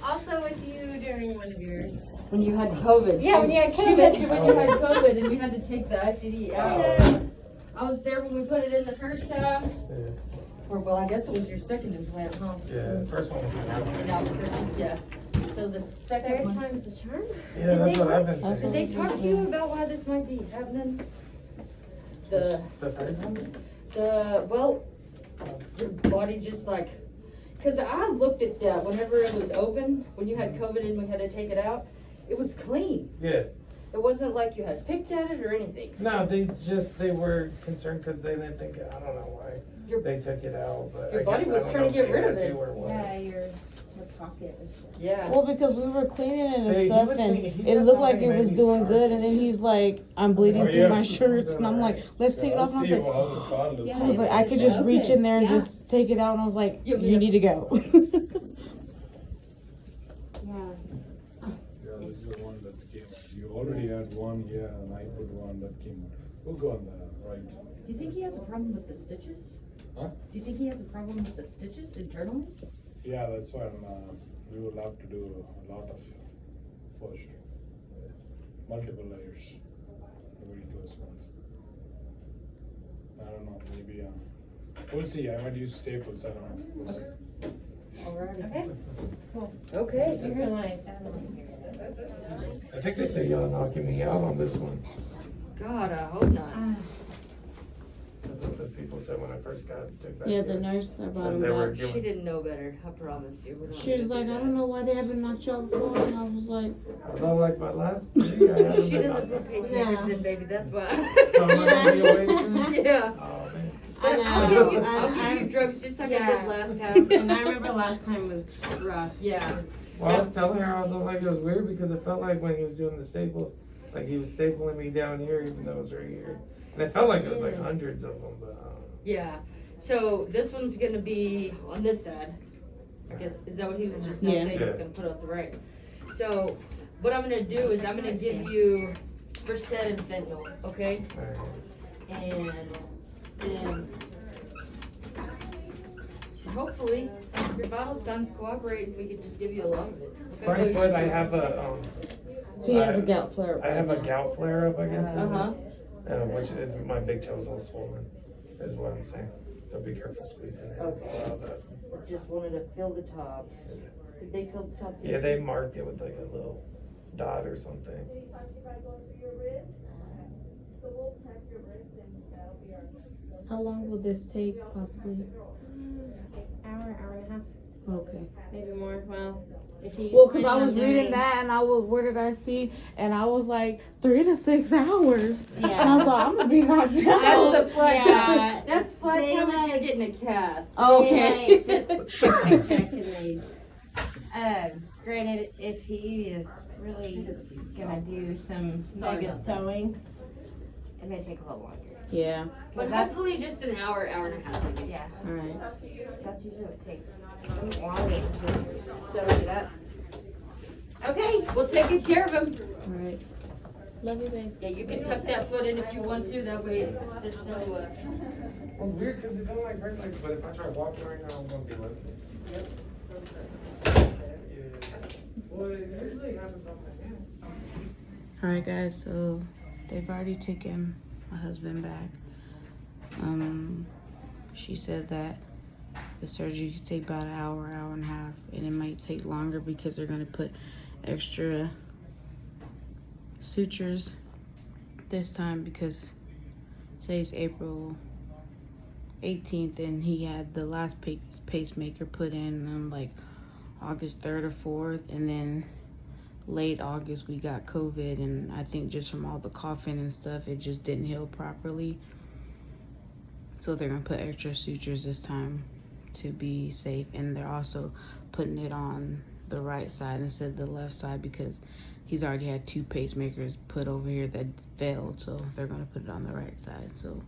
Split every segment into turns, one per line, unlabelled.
Also with you during one of your...
When you had COVID.
Yeah, when you had COVID.
She met you when you had COVID and you had to take the ICD out.
Yeah.
I was there when we put it in the first time.
Yeah.
Or, well, I guess it was your second implant, huh?
Yeah, the first one was in Albuquerque.
Yeah. So the second
Third
one.
time's the charm?
Yeah, that's what I've been
Did
saying.
they talk to you about why this might be happening?
The third one?
Well, your body just like, cause I looked at that whenever it was open, when you had COVID and we had to take it out, it was clean.
Yeah.
It wasn't like you had picked at it or anything.
No, they were concerned because they didn't think, I don't know why they took it out, but
Your
I
body
guess
was
I don't
trying
know
to get
if they
rid
had
of it.
to or what.
Yeah, your pocket was...
Yeah.
Well, because we were cleaning it and
Hey, he
stuff,
was
and
saying- he
it
said
looked like
something
it was
maybe
doing good,
started.
and then he's like, I'm bleeding
Oh,
through
yeah.
my shirts, and I'm like, let's take it off. And I was like,
Yeah,
I was like, I could just reach in there and just take it out, and I was like, you need to go.
Yeah.
Yeah, this is the one that came out. You already had one, yeah, and I put one that came out. We'll go on the right.
Do you think he has a problem with the stitches?
Huh?
Do you think he has a problem with the stitches internally?
Yeah, that's why we will have to do a lot of first. Multiple layers, very close ones. I don't know, maybe, we'll see. I might use staples, I don't know. We'll see.
Alrighty.
Okay, cool.
Okay.
So you're like,
I think they said y'all knocking me out on this one.
God, I hope not.
That's what the people said when I first took that.
Yeah, the
here.
nurse that brought
And
him
they were
back.
giving-
She didn't know better, I promise you. We're not
She was
gonna
like,
do
I
that.
don't know why they haven't knocked you out before, and I was like,
I was all like, my last three, I haven't
She
been
doesn't
knocked
put
out.
pacemakers in, baby, that's why.
So I'm not gonna be awake then?
Yeah.
Oh, man.
I'll give you drugs just like I did
Yeah.
last time.
and I remember last time was rough.
Yeah.
Well, I was telling her, I was all like, it was weird because it felt like when he was doing the staples, like he was stapling me down here, even though it was right here. And it felt like there was like hundreds of them, but
Yeah. So this one's gonna be on this side. I guess, is that what he was just now
Yeah.
saying? He's
Yeah.
gonna put it up the right. So what I'm gonna do is I'm gonna give you Versed and fentanyl, okay? And then hopefully your vital signs cooperate and we can just give you a lot of it. Okay?
Right foot, I have a,
he has a gout flare up.
I have a gout flare up, I guess.
Uh-huh.
Which is my big toe's all swollen, is what I'm saying. So be careful squeezing it. That's all I was asking.
Just wanted to fill the tops. Did they fill the tops?
Yeah, they marked it with like a little dot or something.
How long will this take, possibly?
Hour and a half,
Okay.
maybe more. Well, if he...
Well, because I was reading that, and where did I see? And I was like, 3 to 6 hours.
Yeah.
And I was like, I'm gonna be knocked out.
That's the flat
Yeah.
time. That's flat
They
time if
like-
you're getting a cath.
Okay.
They, like, just check and they... Granted, if he is really gonna do some mega sewing, it may take a little longer.
Yeah.
But
That's-
hopefully just an hour, hour and a half.
Yeah,
All right.
that's usually what it takes. As long as it's just sewing it up. Okay.
We'll take good care of him.
All right. Love you, babe.
Yeah, you can tuck that foot in if you want to. That way there's no.
Well, it's weird because it don't like hurt like, but if I try walking right now, I'm gonna be lifting.
Yep.
Yeah. Well, it usually happens on my hand.
All right, guys. So they've already taken my husband back. She said that the surgery could take about an hour, hour and a half, and it might take longer because they're gonna put extra sutures this time because today's April 18th, and he had the last pacemaker put in on like August 3rd or 4th, and then late August we got COVID, and I think just from all the coughing and stuff, it just didn't heal properly. So they're gonna put extra sutures this time to be safe, and they're also putting it on the right side instead of the left side because he's already had 2 pacemakers put over here that failed, so they're gonna put it on the right side. So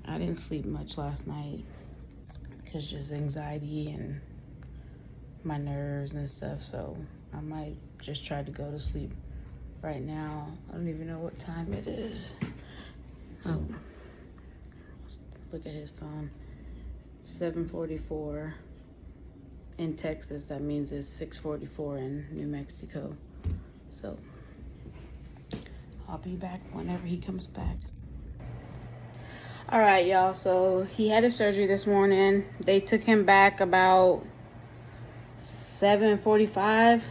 I didn't sleep much last night because just anxiety and my nerves and stuff, so I might just try to go to sleep right now. I don't even know what time it is. Oh, let's look at his phone. It's 7:44, in Texas. That means it's 6:44 in New Mexico. So I'll be back whenever he comes back. All right, y'all. So he had his surgery this morning. They took him back about 7:45,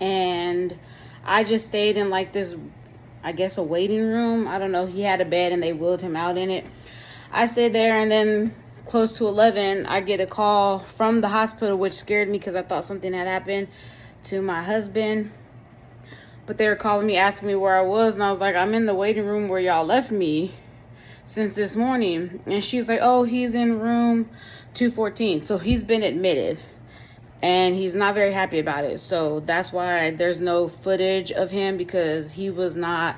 and I just stayed in like this, I guess, a waiting room. I don't know. He had a bed and they wheeled him out in it. I stayed there, and then close to 11, I get a call from the hospital, which scared me because I thought something had happened to my husband. But they were calling me, asking me where I was, and I was like, I'm in the waiting room where y'all left me since this morning. And she's like, oh, he's in room 214. So he's been admitted, and he's not very happy about it. So that's why there's no footage of him, because he was not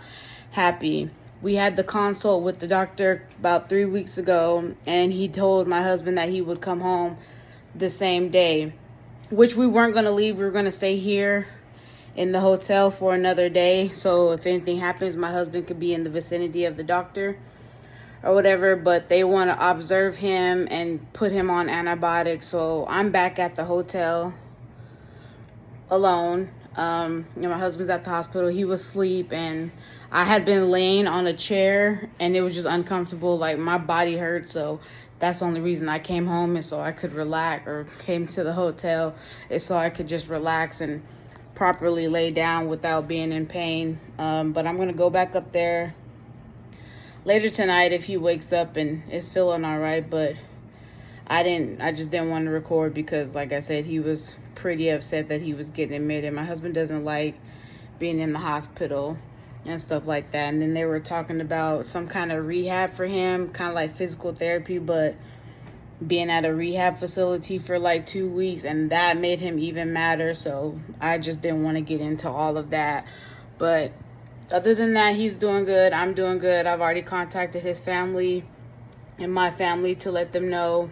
happy. We had the consult with the doctor about 3 weeks ago, and he told my husband that he would come home the same day, which we weren't going to leave. We were going to stay here in the hotel for another day. So if anything happens, my husband could be in the vicinity of the doctor or whatever. But they want to observe him and put him on antibiotics. So I'm back at the hotel alone. My husband's at the hospital. He was asleep, and I had been laying on a chair, and it was just uncomfortable. Like, my body hurt, so that's the only reason I came home, is so I could relax, or came to the hotel, is so I could just relax and properly lay down without being in pain. But I'm gonna go back up there later tonight if he wakes up and is feeling all right. But I just didn't want to record because, like I said, he was pretty upset that he was getting admitted. My husband doesn't like being in the hospital and stuff like that. And then they were talking about some kind of rehab for him, kind of like physical therapy, but being at a rehab facility for like 2 weeks, and that made him even madder. So I just didn't want to get into all of that. But other than that, he's doing good. I'm doing good. I've already contacted his family and my family to let them know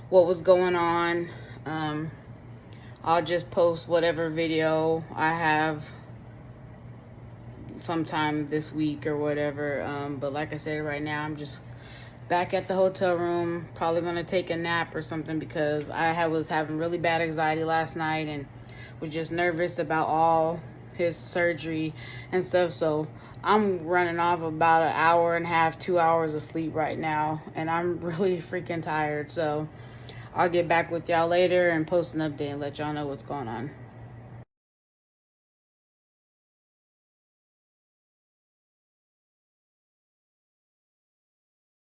what was going on. I'll just post whatever video I have sometime this week or whatever. But like I said, right now I'm just back at the hotel room, probably gonna take a nap or something, because I was having really bad anxiety last night and was just nervous about all his surgery and stuff. So I'm running off about an hour and a half, 2 hours of sleep right now, and I'm really freaking tired. So I'll get back with y'all later and post an update and let y'all know what's going on.